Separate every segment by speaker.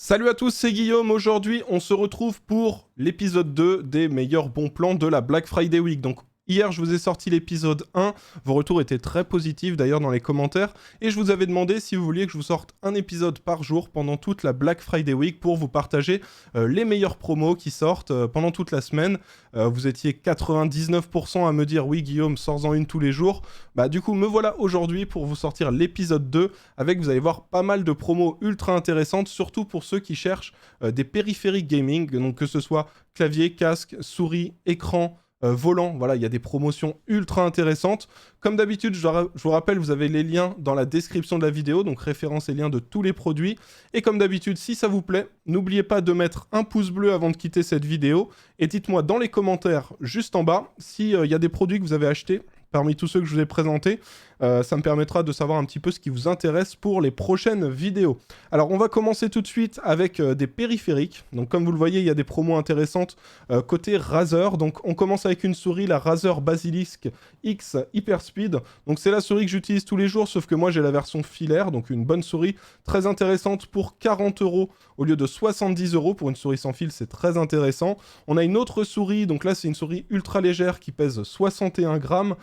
Speaker 1: Salut à tous, c'est Guillaume. Aujourd'hui, on se retrouve pour l'épisode 2 des meilleurs bons plans de la Black Friday Week. Donc, hier, je vous ai sorti l'épisode 1. Vos retours étaient très positifs d'ailleurs dans les commentaires. Et je vous avais demandé si vous vouliez que je vous sorte un épisode par jour pendant toute la Black Friday Week pour vous partager les meilleurs promos qui sortent pendant toute la semaine. Vous étiez 99% à me dire oui, Guillaume, sors-en une tous les jours. Bah, du coup, me voilà aujourd'hui pour vous sortir l'épisode 2 avec, vous allez voir, pas mal de promos ultra intéressantes, surtout pour ceux qui cherchent des périphériques gaming, donc que ce soit clavier, casque, souris, écran, volant. Voilà, il y a des promotions ultra intéressantes. Comme d'habitude, je vous rappelle, vous avez les liens dans la description de la vidéo, donc référence et liens de tous les produits. Et comme d'habitude, si ça vous plaît, n'oubliez pas de mettre un pouce bleu avant de quitter cette vidéo. Et dites-moi dans les commentaires, juste en bas, s'il y a des produits que vous avez achetés parmi tous ceux que je vous ai présentés. Ça me permettra de savoir un petit peu ce qui vous intéresse pour les prochaines vidéos. Alors, on va commencer tout de suite avec des périphériques. Donc, comme vous le voyez, il y a des promos intéressantes côté Razer. Donc, on commence avec une souris, la Razer Basilisk X Hyperspeed. Donc, c'est la souris que j'utilise tous les jours, sauf que moi, j'ai la version filaire. Donc, une bonne souris très intéressante pour 40 € au lieu de 70 € pour une souris sans fil. C'est très intéressant. On a une autre souris. Donc là, c'est une souris ultra légère qui pèse 61 grammes.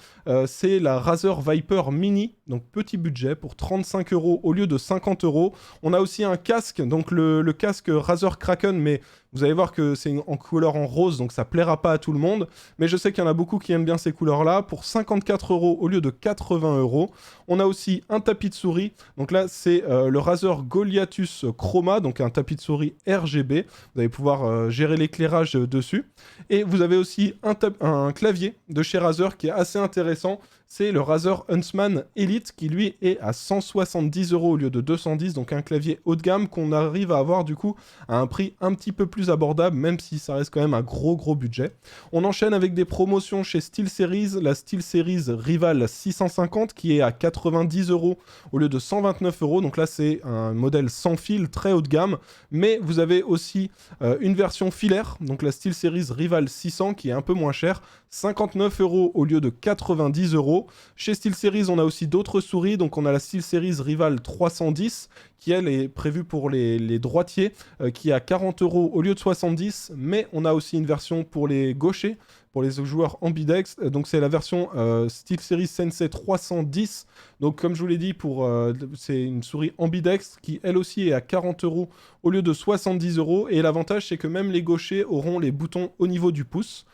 Speaker 1: C'est la Razer Viper Mini, donc petit budget pour 35 € au lieu de 50 €. On a aussi un casque, donc le casque Razer Kraken, mais vous allez voir que c'est en couleur en rose, donc ça plaira pas à tout le monde. Mais je sais qu'il y en a beaucoup qui aiment bien ces couleurs-là, pour 54 € au lieu de 80 €. On a aussi un tapis de souris, donc là c'est le Razer Goliathus Chroma, donc un tapis de souris RGB. Vous allez pouvoir gérer l'éclairage dessus. Et vous avez aussi un clavier de chez Razer qui est assez intéressant. C'est le Razer Huntsman Elite qui lui est à 170 € au lieu de 210, donc un clavier haut de gamme qu'on arrive à avoir du coup à un prix un petit peu plus abordable, même si ça reste quand même un gros budget. On enchaîne avec des promotions chez SteelSeries, la SteelSeries Rival 650 qui est à 90 € au lieu de 129 €, donc là c'est un modèle sans fil très haut de gamme, mais vous avez aussi une version filaire, donc la SteelSeries Rival 600 qui est un peu moins chère, 59 € au lieu de 90 €. Chez SteelSeries, on a aussi d'autres souris. Donc, on a la SteelSeries Rival 310 qui, elle, est prévue pour les droitiers, qui est à 40 € au lieu de 70. Mais on a aussi une version pour les gauchers, pour les joueurs ambidex. Donc, c'est la version SteelSeries Sensei 310. Donc, comme je vous l'ai dit, c'est une souris ambidex qui, elle aussi, est à 40 € au lieu de 70 €. Et l'avantage, c'est que même les gauchers auront les boutons au niveau du pouce.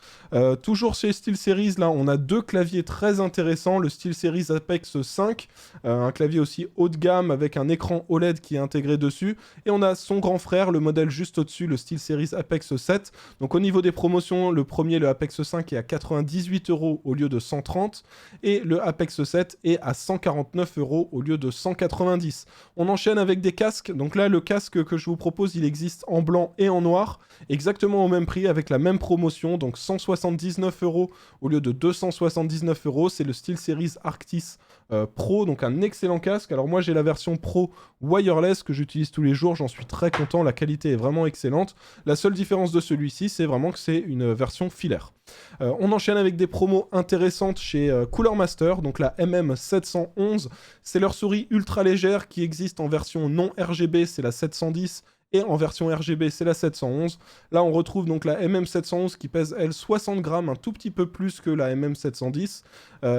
Speaker 1: Toujours chez SteelSeries, là, on a deux claviers très intéressants. Le SteelSeries Apex 5, un clavier aussi haut de gamme avec un écran OLED qui est intégré dessus. Et on a son grand frère, le modèle juste au-dessus, le SteelSeries Apex 7. Donc au niveau des promotions, le premier, le Apex 5, est à 98 € au lieu de 130. Et le Apex 7 est à 149 € au lieu de 190. On enchaîne avec des casques. Donc là, le casque que je vous propose, il existe en blanc et en noir, exactement au même prix, avec la même promotion. Donc 179 € au lieu de 279 €. C'est le SteelSeries Arctis Pro, donc un excellent casque. Alors moi j'ai la version Pro wireless que j'utilise tous les jours, j'en suis très content, la qualité est vraiment excellente. La seule différence de celui-ci, c'est vraiment que c'est une version filaire. On enchaîne avec des promos intéressantes chez Cooler Master, donc la MM711. C'est leur souris ultra légère qui existe en version non RGB, c'est la 710. Et en version RGB, c'est la 711. Là, on retrouve donc la MM711 qui pèse, elle, 60 grammes, un tout petit peu plus que la MM710.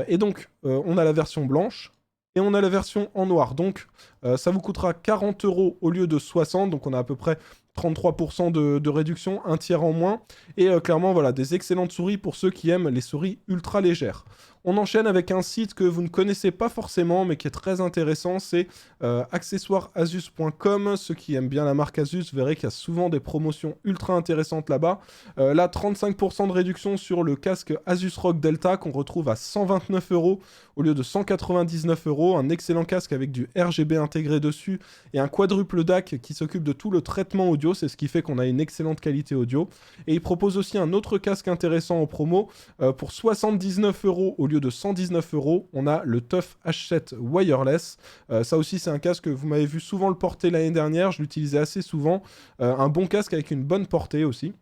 Speaker 1: Et donc, on a la version blanche et on a la version en noir. Donc, ça vous coûtera 40 € au lieu de 60. Donc, on a à peu près 33% de réduction, un tiers en moins. Et clairement, voilà, des excellentes souris pour ceux qui aiment les souris ultra légères. On enchaîne avec un site que vous ne connaissez pas forcément, mais qui est très intéressant, c'est accessoiresasus.com. Ceux qui aiment bien la marque Asus verraient qu'il y a souvent des promotions ultra intéressantes là-bas. Là, 35% de réduction sur le casque Asus ROG Delta qu'on retrouve à 129 € au lieu de 199 €. Un excellent casque avec du RGB intégré dessus et un quadruple DAC qui s'occupe de tout le traitement audio. C'est ce qui fait qu'on a une excellente qualité audio. Et il propose aussi un autre casque intéressant en promo. Pour 79 € au lieu de 119 €, on a le TUF H7 Wireless. Ça aussi, c'est un casque que vous m'avez vu souvent le porter l'année dernière. Je l'utilisais assez souvent. Un bon casque avec une bonne portée aussi.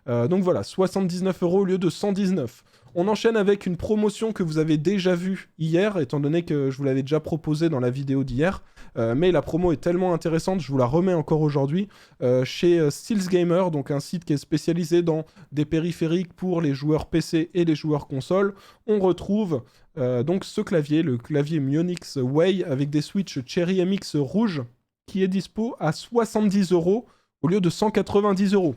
Speaker 1: Donc voilà, 79 € au lieu de 119. On enchaîne avec une promotion que vous avez déjà vue hier, étant donné que je vous l'avais déjà proposée dans la vidéo d'hier. Mais la promo est tellement intéressante, je vous la remets encore aujourd'hui. Chez Steels Gamer, donc un site qui est spécialisé dans des périphériques pour les joueurs PC et les joueurs console, on retrouve donc ce clavier, le clavier Mionix Way avec des switches Cherry MX rouge, qui est dispo à 70 € au lieu de 190 €.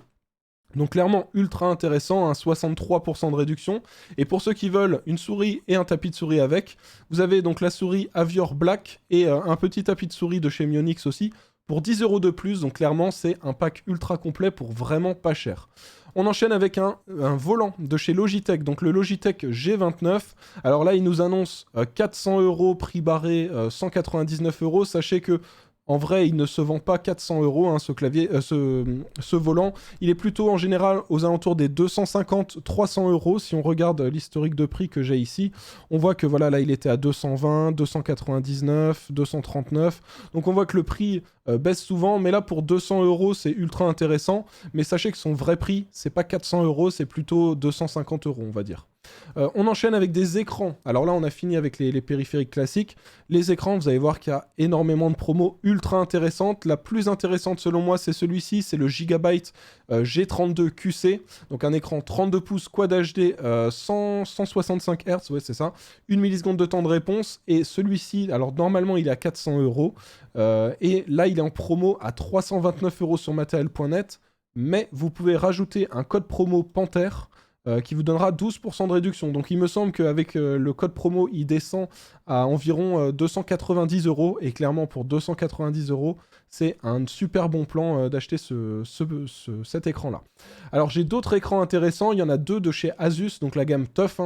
Speaker 1: Donc clairement ultra intéressant, 63% de réduction. Et pour ceux qui veulent une souris et un tapis de souris avec, vous avez donc la souris Avior Black et un petit tapis de souris de chez Mionix aussi, pour 10 € de plus. Donc clairement c'est un pack ultra complet pour vraiment pas cher. On enchaîne avec un volant de chez Logitech, donc le Logitech G29. Alors là il nous annonce 400 €, prix barré 199 €. Sachez que en vrai, il ne se vend pas 400 €, ce clavier, ce volant. Il est plutôt en général aux alentours des 250-300 € si on regarde l'historique de prix que j'ai ici. On voit que voilà, là, il était à 220, 299, 239. Donc on voit que le prix baisse souvent, mais là, pour 200 €, c'est ultra intéressant. Mais sachez que son vrai prix, c'est pas 400 €, c'est plutôt 250 €, on va dire. On enchaîne avec des écrans. Alors là, on a fini avec les périphériques classiques. Les écrans, vous allez voir qu'il y a énormément de promos ultra intéressantes. La plus intéressante selon moi, c'est celui-ci, c'est le Gigabyte G32 QC. Donc un écran 32 pouces Quad HD 165 Hz, ouais c'est ça. 1 milliseconde de temps de réponse. Et celui-ci, alors normalement il est à 400 €. Et là, il est en promo à 329 € sur matériel.net. Mais vous pouvez rajouter un code promo Panthère qui vous donnera 12% de réduction. Donc il me semble qu'avec le code promo, il descend à environ 290 €. Et clairement, pour 290 €, c'est un super bon plan d'acheter cet écran-là. Alors j'ai d'autres écrans intéressants. Il y en a deux de chez Asus, donc la gamme TUF.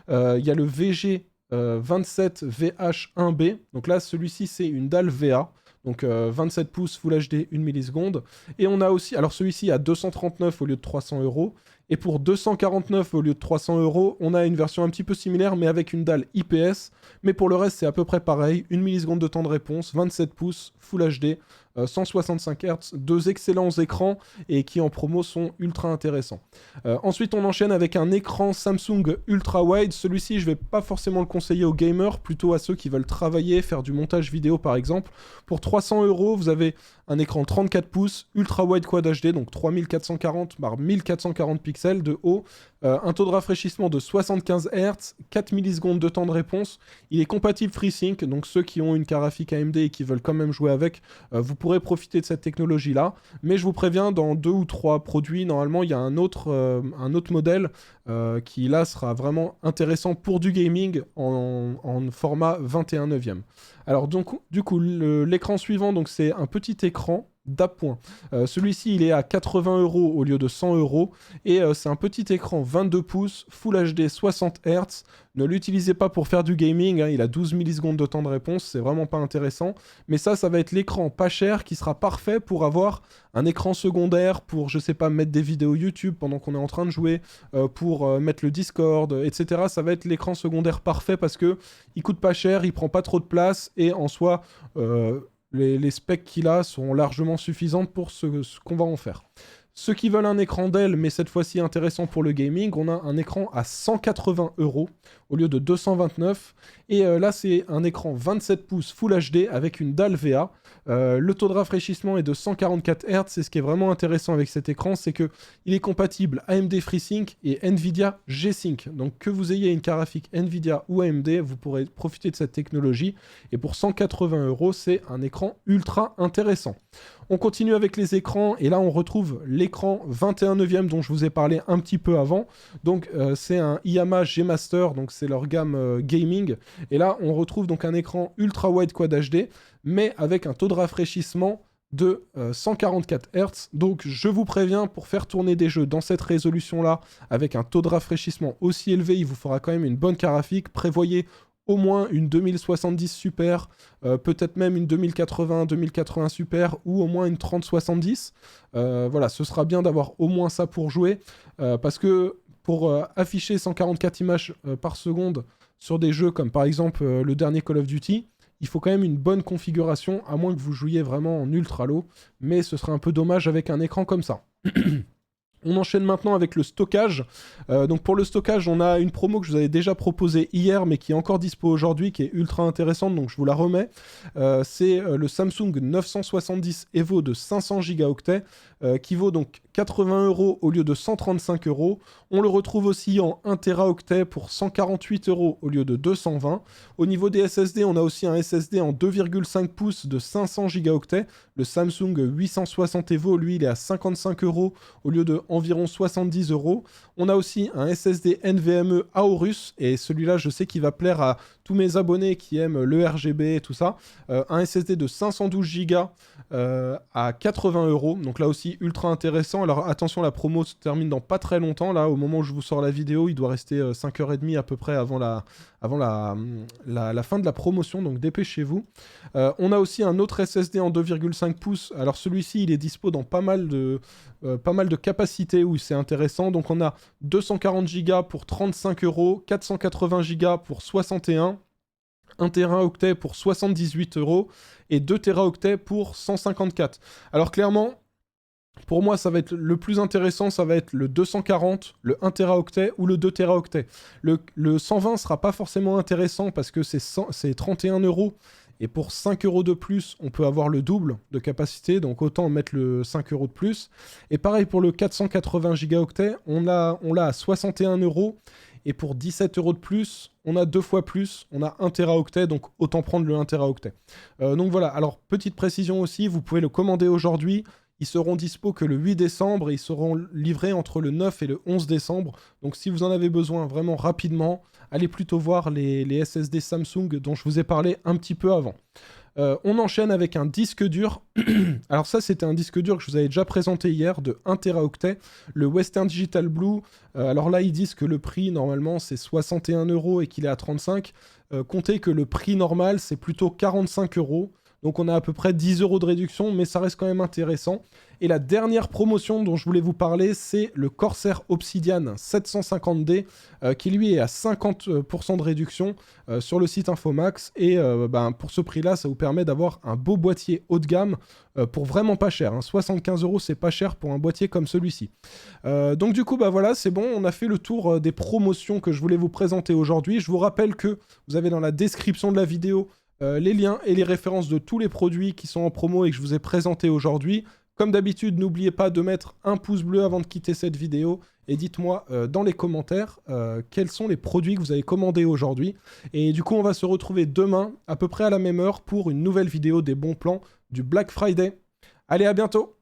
Speaker 1: Il y a le VG 27 VH1B. Donc là, celui-ci, c'est une dalle VA. Donc 27 pouces Full HD 1 milliseconde. Et on a aussi, alors celui-ci à 239 au lieu de 300 €. Et pour 249 au lieu de 300 €, on a une version un petit peu similaire, mais avec une dalle IPS. Mais pour le reste, c'est à peu près pareil. 1 milliseconde de temps de réponse, 27 pouces Full HD, 165 Hz, deux excellents écrans et qui en promo sont ultra intéressants. Ensuite, on enchaîne avec un écran Samsung Ultra Wide. Celui-ci, je ne vais pas forcément le conseiller aux gamers, plutôt à ceux qui veulent travailler, faire du montage vidéo par exemple. Pour 300 €, vous avez un écran 34 pouces, Ultra Wide Quad HD, donc 3440 par 1440 pixels de haut, un taux de rafraîchissement de 75 Hz, 4 millisecondes de temps de réponse. Il est compatible FreeSync, donc ceux qui ont une carte graphique AMD et qui veulent quand même jouer avec, vous pourrez profiter de cette technologie-là. Mais je vous préviens, dans 2 ou 3 produits, normalement, il y a un autre modèle qui, là, sera vraiment intéressant pour du gaming en format 21/9. Alors, donc, du coup, l'écran suivant, donc, c'est un petit écran d'appoint. Celui-ci, il est à 80 € au lieu de 100 € et c'est un petit écran 22 pouces, Full HD 60 Hz. Ne l'utilisez pas pour faire du gaming, il a 12 millisecondes de temps de réponse, c'est vraiment pas intéressant. Mais ça va être l'écran pas cher qui sera parfait pour avoir un écran secondaire pour, je sais pas, mettre des vidéos YouTube pendant qu'on est en train de jouer, pour mettre le Discord, etc. Ça va être l'écran secondaire parfait parce que il coûte pas cher, il prend pas trop de place et en soi... les specs qu'il a sont largement suffisantes pour ce qu'on va en faire. Ceux qui veulent un écran Dell, mais cette fois-ci intéressant pour le gaming, on a un écran à 180 € au lieu de 229. Et là, c'est un écran 27 pouces Full HD avec une dalle VA. Le taux de rafraîchissement est de 144 Hz. C'est ce qui est vraiment intéressant avec cet écran, c'est qu'il est compatible AMD FreeSync et NVIDIA G-Sync. Donc que vous ayez une carte graphique NVIDIA ou AMD, vous pourrez profiter de cette technologie. Et pour 180 €, c'est un écran ultra intéressant. On continue avec les écrans et là on retrouve l'écran 21/9 dont je vous ai parlé un petit peu avant. Donc c'est un Yamaha G Master, donc c'est leur gamme gaming. Et là on retrouve donc un écran Ultra Wide Quad HD, mais avec un taux de rafraîchissement de 144 Hz. Donc je vous préviens, pour faire tourner des jeux dans cette résolution-là, avec un taux de rafraîchissement aussi élevé, il vous faudra quand même une bonne carte graphique. Prévoyez au moins une 2070 Super, peut-être même une 2080 Super ou au moins une 3070. Voilà, ce sera bien d'avoir au moins ça pour jouer, parce que pour afficher 144 images par seconde sur des jeux comme par exemple le dernier Call of Duty, il faut quand même une bonne configuration, à moins que vous jouiez vraiment en ultra low, mais ce serait un peu dommage avec un écran comme ça. On enchaîne maintenant avec le stockage. Donc pour le stockage, on a une promo que je vous avais déjà proposée hier, mais qui est encore dispo aujourd'hui, qui est ultra intéressante, donc je vous la remets. C'est le Samsung 970 Evo de 500 Go, qui vaut donc 80 € au lieu de 135 €. On le retrouve aussi en 1 Teraoctet pour 148 € au lieu de 220. Au niveau des SSD, on a aussi un SSD en 2,5 pouces de 500 Go. Le Samsung 860 Evo, lui, il est à 55 € au lieu de environ 70 €. On a aussi un SSD NVMe Aorus, et celui-là, je sais qu'il va plaire à tous mes abonnés qui aiment le RGB et tout ça. Un SSD de 512 Go à 80 €. Donc là aussi, ultra intéressant. Alors attention, la promo se termine dans pas très longtemps. Là, au moment où je vous sors la vidéo, il doit rester 5h30 à peu près avant la fin de la promotion, donc dépêchez-vous. On a aussi un autre SSD en 2,5 pouces. Alors celui-ci, il est dispo dans pas mal de capacités où c'est intéressant. Donc on a 240 Go pour 35 €, 480 Go pour 61 €, 1 Teraoctet pour 78 € et 2 Teraoctets pour 154. Alors clairement, pour moi, ça va être le plus intéressant, ça va être le 240, le 1 Teraoctet ou le 2 Teraoctet. Le 120 sera pas forcément intéressant parce que c'est 31 €. Et pour 5 € de plus, on peut avoir le double de capacité, donc autant mettre le 5 € de plus. Et pareil pour le 480 Go, on l'a à 61 €. Et pour 17 € de plus, on a 2 fois plus, on a 1 Teraoctet, donc autant prendre le 1 Teraoctet. Donc voilà, alors petite précision aussi, vous pouvez le commander aujourd'hui. Ils seront dispo que le 8 décembre et ils seront livrés entre le 9 et le 11 décembre. Donc si vous en avez besoin vraiment rapidement, allez plutôt voir les SSD Samsung dont je vous ai parlé un petit peu avant. On enchaîne avec un disque dur. Alors ça, c'était un disque dur que je vous avais déjà présenté hier de 1 Teraoctet, le Western Digital Blue. Alors là, ils disent que le prix, normalement, c'est 61 € et qu'il est à 35. Comptez que le prix normal, c'est plutôt 45 €. Donc on a à peu près 10 € de réduction, mais ça reste quand même intéressant. Et la dernière promotion dont je voulais vous parler, c'est le Corsair Obsidian 750D, qui lui est à 50% de réduction sur le site Infomax. Et pour ce prix-là, ça vous permet d'avoir un beau boîtier haut de gamme pour vraiment pas cher. 75 €, c'est pas cher pour un boîtier comme celui-ci. Donc du coup, voilà, c'est bon, on a fait le tour des promotions que je voulais vous présenter aujourd'hui. Je vous rappelle que vous avez dans la description de la vidéo les liens et les références de tous les produits qui sont en promo et que je vous ai présentés aujourd'hui. Comme d'habitude, n'oubliez pas de mettre un pouce bleu avant de quitter cette vidéo et dites-moi dans les commentaires quels sont les produits que vous avez commandés aujourd'hui. Et du coup, on va se retrouver demain à peu près à la même heure pour une nouvelle vidéo des bons plans du Black Friday. Allez, à bientôt!